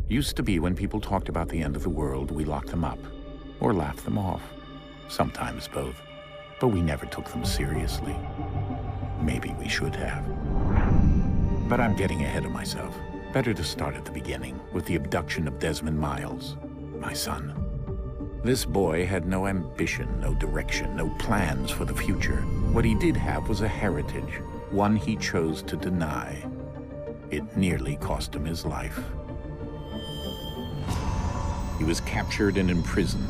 Used to be when people talked about the end of the world, we locked them up, or laughed them off. Sometimes both. But we never took them seriously. Maybe we should have. But I'm getting ahead of myself. Better to start at the beginning, with the abduction of Desmond Miles, my son. This boy had no ambition, no direction, no plans for the future. What he did have was a heritage, one he chose to deny. It nearly cost him his life. He was captured and imprisoned.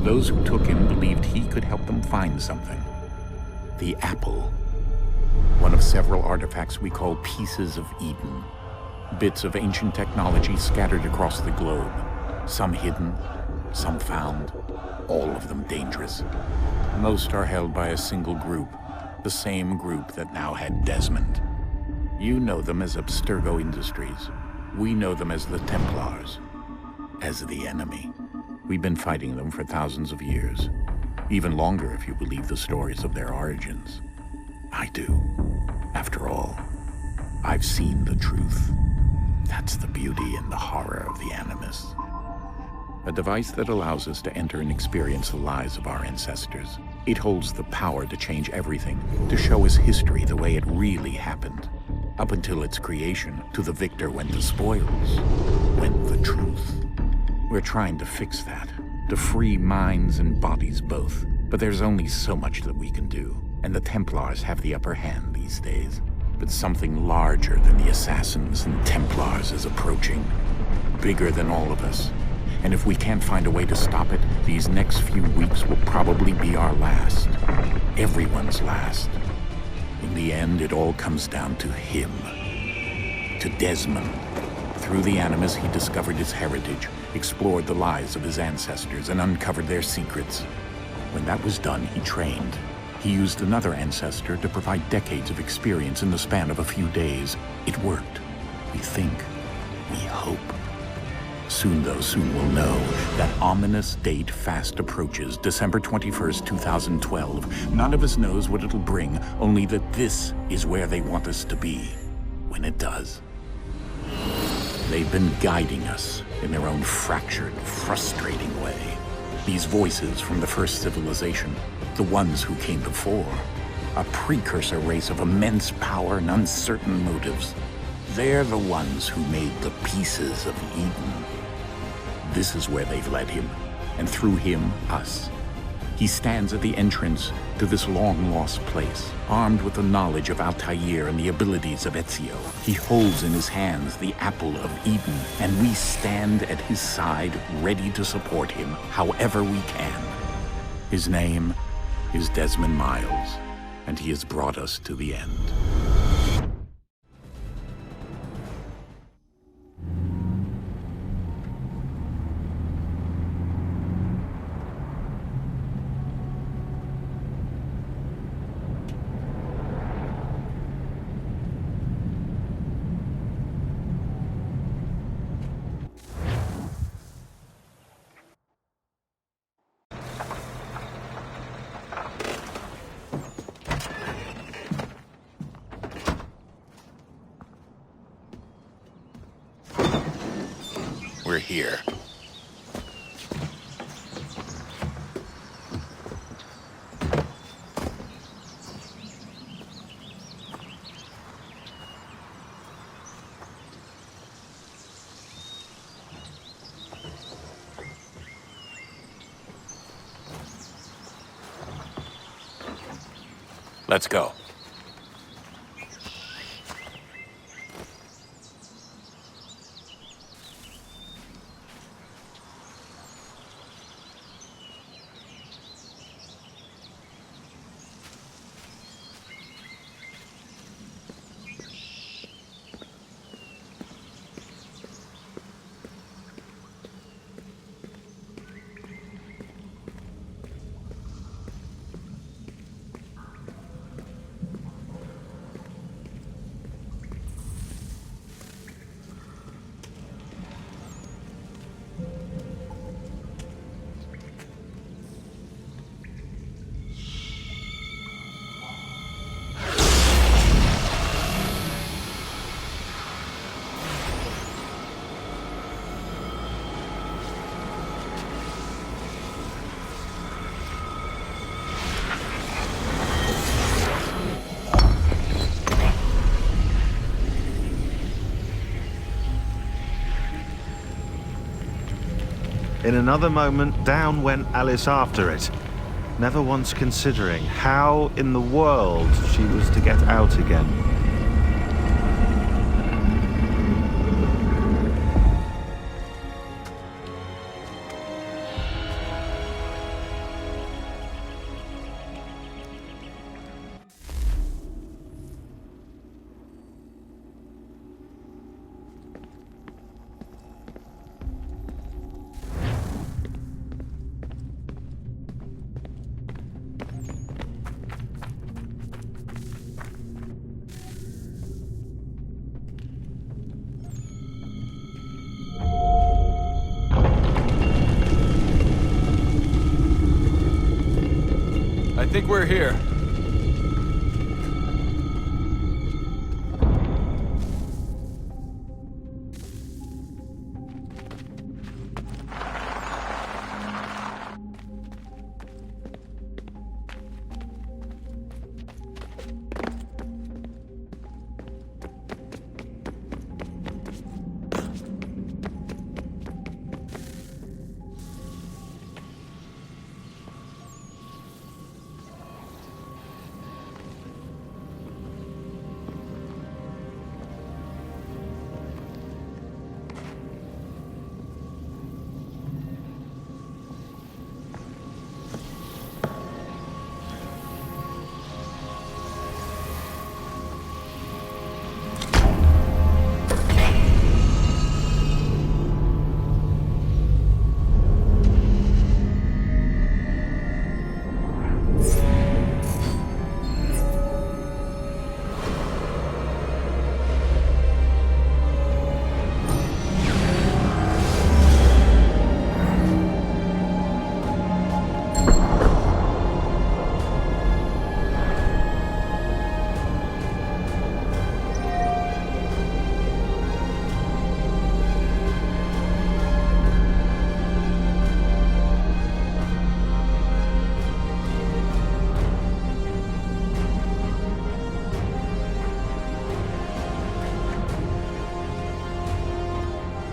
Those who took him believed he could help them find something. The apple. One of several artifacts we call pieces of Eden. Bits of ancient technology scattered across the globe. Some hidden, some found, all of them dangerous. Most are held by a single group, the same group that now had Desmond. You know them as Abstergo Industries. We know them as the Templars, as the enemy. We've been fighting them for thousands of years, even longer if you believe the stories of their origins. I do. After all, I've seen the truth. That's the beauty and the horror of the Animus. A device that allows us to enter and experience the lives of our ancestors. It holds the power to change everything, to show us history the way it really happened. Up until its creation, to the victor went the spoils, went the truth. We're trying to fix that, to free minds and bodies both. But there's only so much that we can do, and the Templars have the upper hand these days. But something larger than the Assassins and Templars is approaching, bigger than all of us. And if we can't find a way to stop it, these next few weeks will probably be our last. Everyone's last. In the end, it all comes down to him. To Desmond. Through the Animus, he discovered his heritage, explored the lives of his ancestors, and uncovered their secrets. When that was done, he trained. He used another ancestor to provide decades of experience in the span of a few days. It worked. We think. We hope. Soon, though, soon we'll know. That ominous date fast approaches, December 21st, 2012. None of us knows what it'll bring, only that this is where they want us to be, when it does. They've been guiding us in their own fractured, frustrating way. These voices from the first civilization, the ones who came before, a precursor race of immense power and uncertain motives. They're the ones who made the pieces of Eden. This is where they've led him, and through him, us. He stands at the entrance to this long-lost place, armed with the knowledge of Altair and the abilities of Ezio. He holds in his hands the apple of Eden, and we stand at his side, ready to support him however we can. His name is Desmond Miles, and he has brought us to the end. We're here. Let's go. In another moment, down went Alice after it, never once considering how in the world she was to get out again. I think we're here.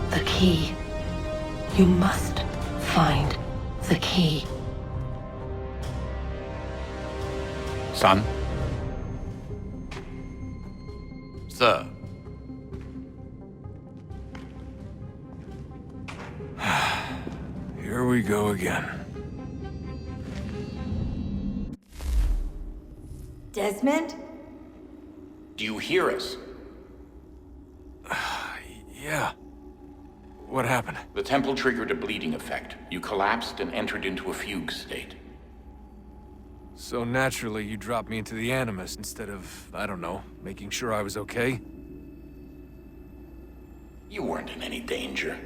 The key. You must find the key. Son? Sir. Here we go again. Desmond? Do you hear us? Yeah. What happened? The temple triggered a bleeding effect. You collapsed and entered into a fugue state. So naturally, you dropped me into the Animus instead of, I don't know, making sure I was okay? You weren't in any danger.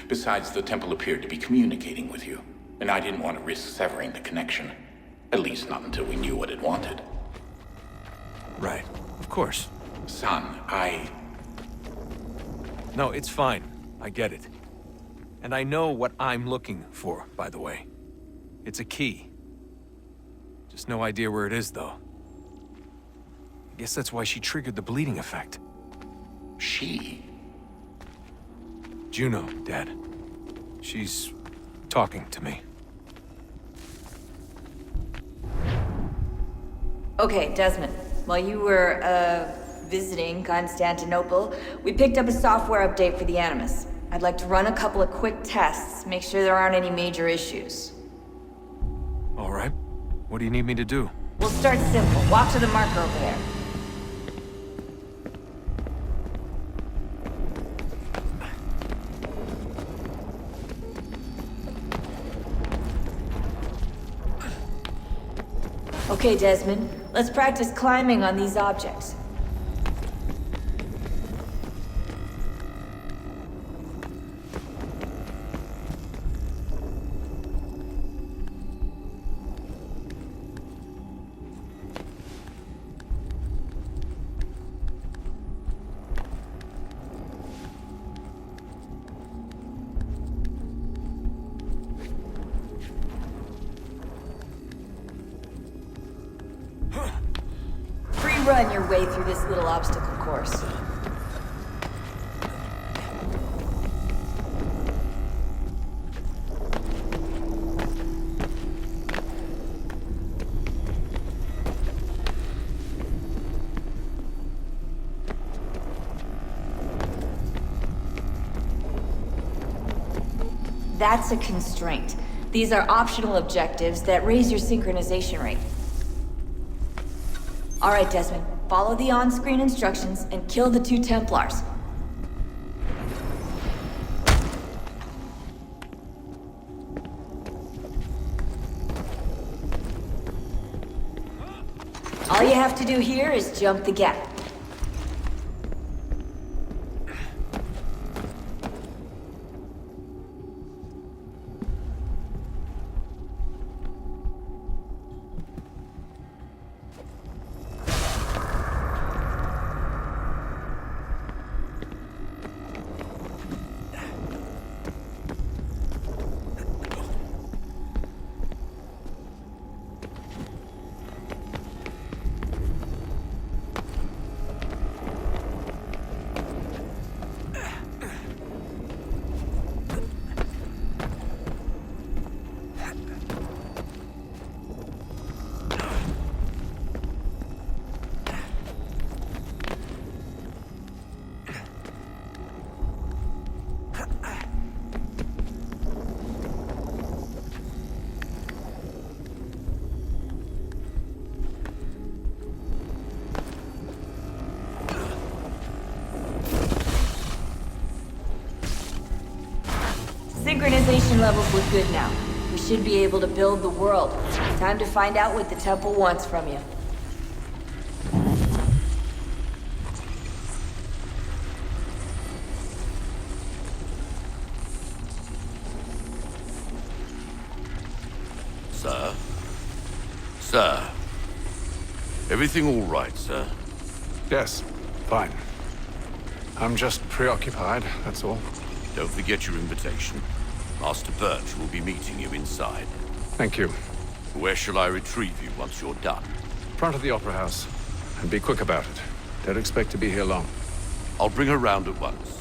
Besides, the temple appeared to be communicating with you, and I didn't want to risk severing the connection. At least not until we knew what it wanted. Right. Of course. Son, No, it's fine. I get it. And I know what I'm looking for, by the way. It's a key. Just no idea where it is, though. I guess that's why she triggered the bleeding effect. She? Juno, Dad. She's talking to me. Okay, Desmond. While you were, visiting Constantinople, we picked up a software update for the Animus. I'd like to run a couple of quick tests, make sure there aren't any major issues. All right. What do you need me to do? We'll start simple. Walk to the marker over there. Okay, Desmond. Let's practice climbing on these objects. Run your way through this little obstacle course. That's a constraint. These are optional objectives that raise your synchronization rate. Alright, Desmond. Follow the on-screen instructions and kill the 2 Templars. All you have to do here is jump the gap. Synchronization levels look good now. We should be able to build the world. Time to find out what the temple wants from you. Sir? Sir? Everything all right, sir? Yes, fine. I'm just preoccupied, that's all. Don't forget your invitation. Master Birch will be meeting you inside. Thank you. Where shall I retrieve you once you're done? Front of the Opera House. And be quick about it. Don't expect to be here long. I'll bring her round at once.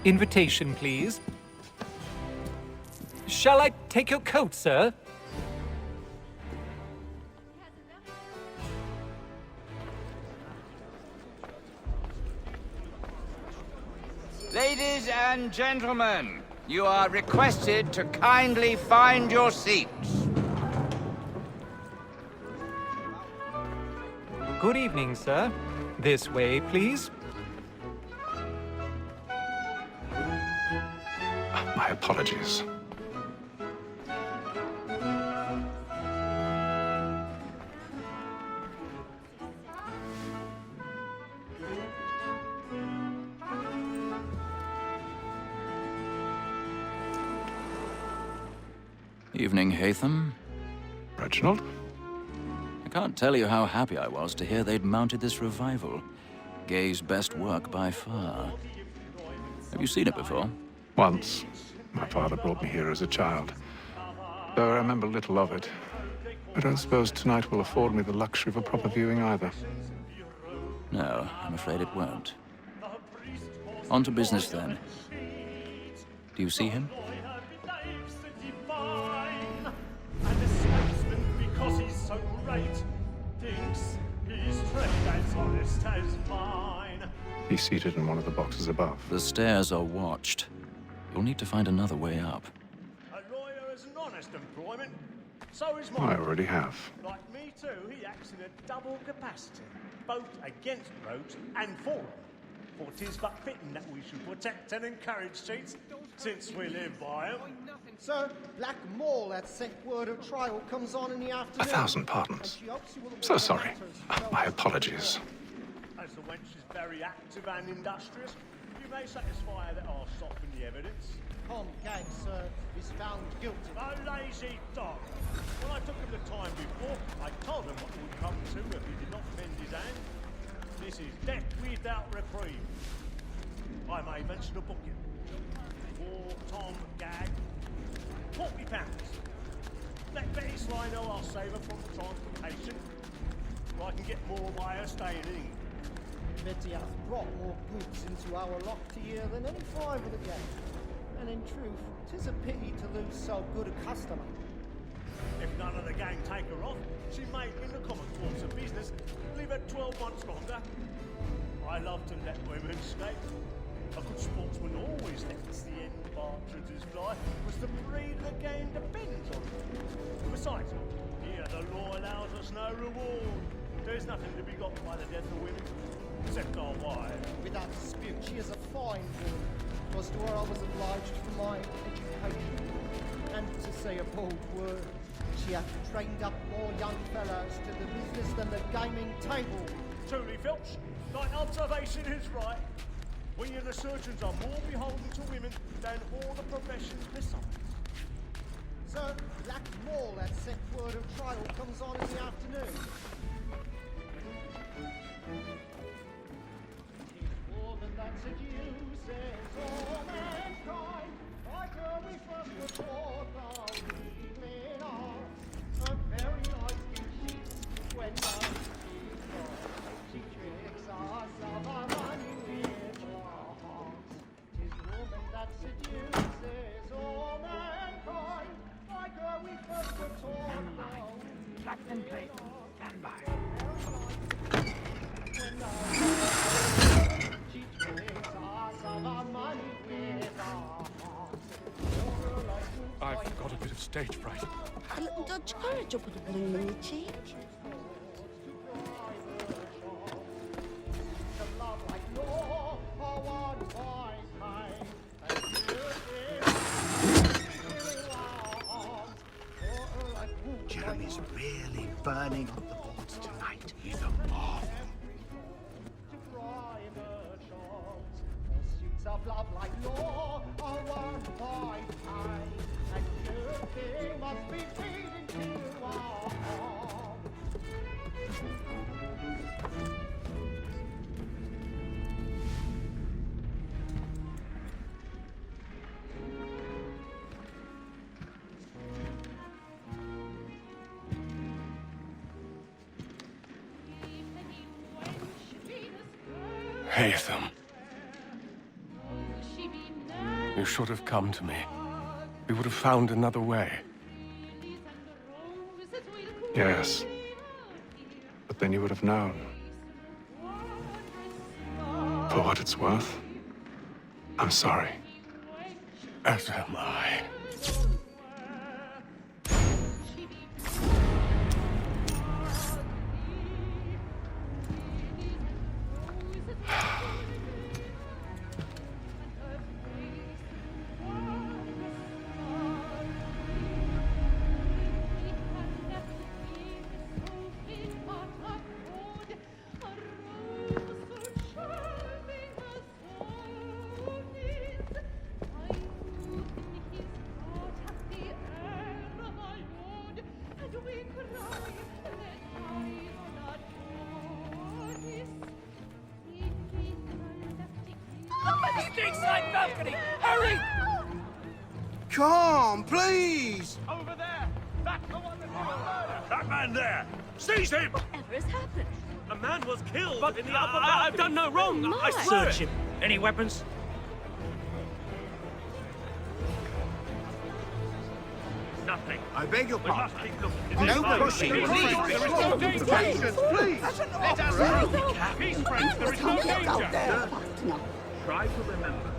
Invitation, please. Shall I take your coat, sir? Ladies and gentlemen, you are requested to kindly find your seats. Good evening, sir. This way, please. My apologies. Evening, Hatham. Reginald? I can't tell you how happy I was to hear they'd mounted this revival. Gay's best work by far. Have you seen it before? Once. My father brought me here as a child. Though I remember little of it. I don't suppose tonight will afford me the luxury of a proper viewing either. No, I'm afraid it won't. On to business, then. Do you see him? Because he's so great, thinks his trade as honest as mine. He's seated in one of the boxes above. The stairs are watched. You'll need to find another way up. A lawyer is an honest employment, so is I mine. already have. Like me too, he acts in a double capacity, both against rogues and for them. For 'tis but fitting that we should protect and encourage cheats, since we live by 'em. Sir, Black Mall had sent word of trial comes on in the afternoon. 1,000 pardons. So sorry. My apologies. As the wench is very active and industrious, you may satisfy her that I'll soften the evidence. Tom Gag, sir, is found guilty. A lazy dog. When I took him the time before, I told him what would come to if he did not bend his hand. This is death without reprieve. I may mention a booking. For Tom Gag, £40. Let Betty Sly know I'll save her from transportation, or I can get more by her staying in. Betty hath brought more goods into our locked here than any 5 of the gang. And in truth, 'tis a pity to lose so good a customer. If none of the gang take her off, she may, in the common course of business, leave her 12 months longer. I love to let women escape. A good sportsman always lets the end partridges fly, because the breed of the game depends on it. Besides, here the law allows us no reward. There's nothing to be got by the death of women, except our wives. Without dispute, she is a fine woman. Was to her I was obliged for my education. And to say a bold word, she hath trained up more young fellows to the business than the gaming table. Truly, Filch, thine observation is right. We and the surgeons are more beholden to women than all the professions besides. Sir, Black Mall, that set word of trial comes on in the afternoon. Tis woman that seduces all mankind, like her we first were taught our evening hours. A very nice sheets when night is bright. She tricks us of our money with her hearts. Tis woman that seduces all mankind, like her we first were taught our Plug and play. Stand by. she tricks us of our money with her hearts. I've got a bit of stage fright. A little Dutch courage will put a bloom in your cheek. Jeremy's really burning on the boards tonight. He's a marvel. Pursuits of love like law are won by time, and nothing must be feeding to our arms. Haytham. You should have come to me. We would have found another way. Yes. But then you would have known. For what it's worth, I'm sorry. As am I. Stateside balcony! Hurry! Come, please! Over there! That's the one that did the murder! That man there! Seize him! Whatever has happened? A man was killed But in the upper I've done no wrong! Oh, I my. swear Search it. him. Any weapons? Nothing. I beg your We must pardon. keep looking. No pushing, please! There is no danger. Patience, please! Let us go. Peace, friends. There is no danger. No. Try to remember.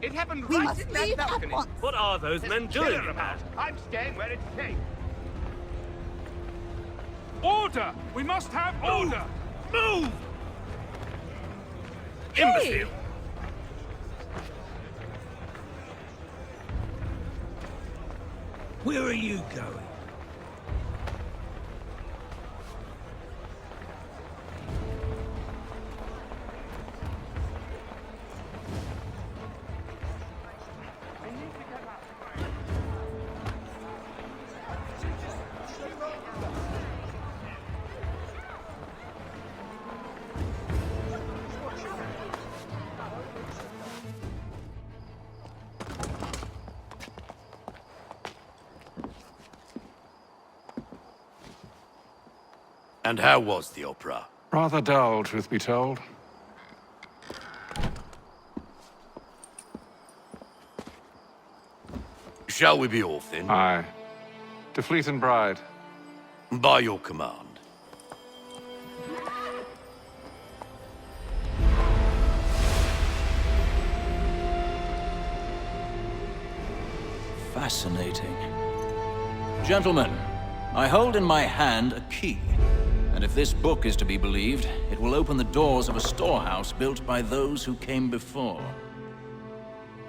It happened We right must in that leave at balcony. once. What are those men doing about? I'm staying where it's safe. Order! We must have order! Move! Hey! Imbecile! Where are you going? And how was the opera? Rather dull, truth be told. Shall we be off then? Aye. To Fleet and Bride. By your command. Fascinating. Gentlemen, I hold in my hand a key. And if this book is to be believed, it will open the doors of a storehouse built by those who came before.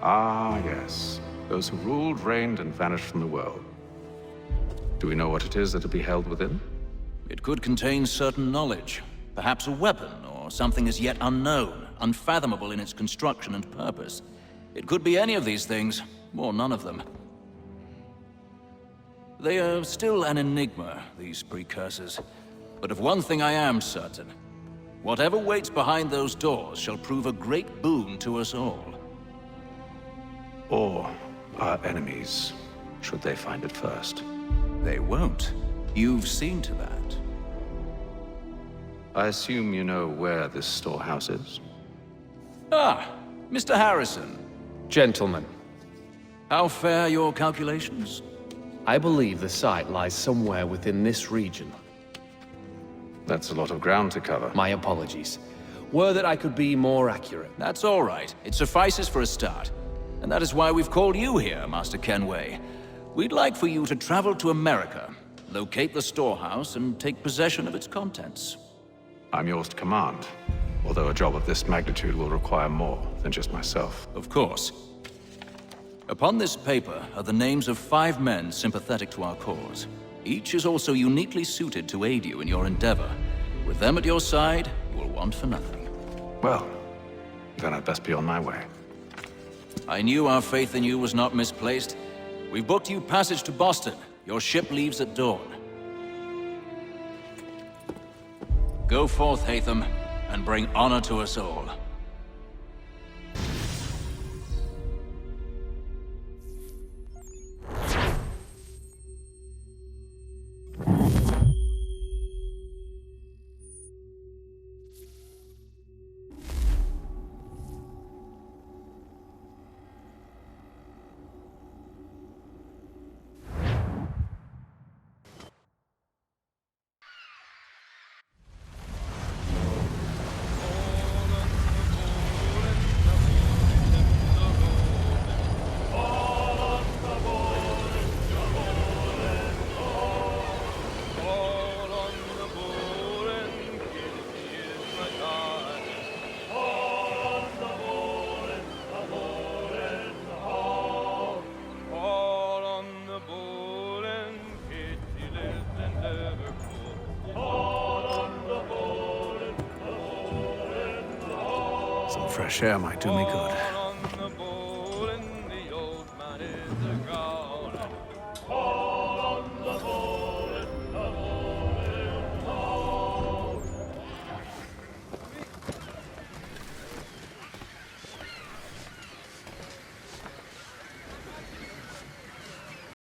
Ah, yes. Those who ruled, reigned, and vanished from the world. Do we know what it is that will be held within? It could contain certain knowledge. Perhaps a weapon, or something as yet unknown, unfathomable in its construction and purpose. It could be any of these things, or none of them. They are still an enigma, these precursors. But of one thing I am certain. Whatever waits behind those doors shall prove a great boon to us all. Or our enemies, should they find it first. They won't. You've seen to that. I assume you know where this storehouse is? Ah, Mr. Harrison. Gentlemen, How fare your calculations? I believe the site lies somewhere within this region. That's a lot of ground to cover. My apologies. Were that I could be more accurate. That's all right. It suffices for a start. And that is why we've called you here, Master Kenway. We'd like for you to travel to America, locate the storehouse, and take possession of its contents. I'm yours to command, although a job of this magnitude will require more than just myself. Of course. Upon this paper are the names of 5 men sympathetic to our cause. Each is also uniquely suited to aid you in your endeavor. With them at your side, you will want for nothing. Well, then I'd best be on my way. I knew our faith in you was not misplaced. We've booked you passage to Boston. Your ship leaves at dawn. Go forth, Hatham, and bring honor to us all. Some fresh air might do me good.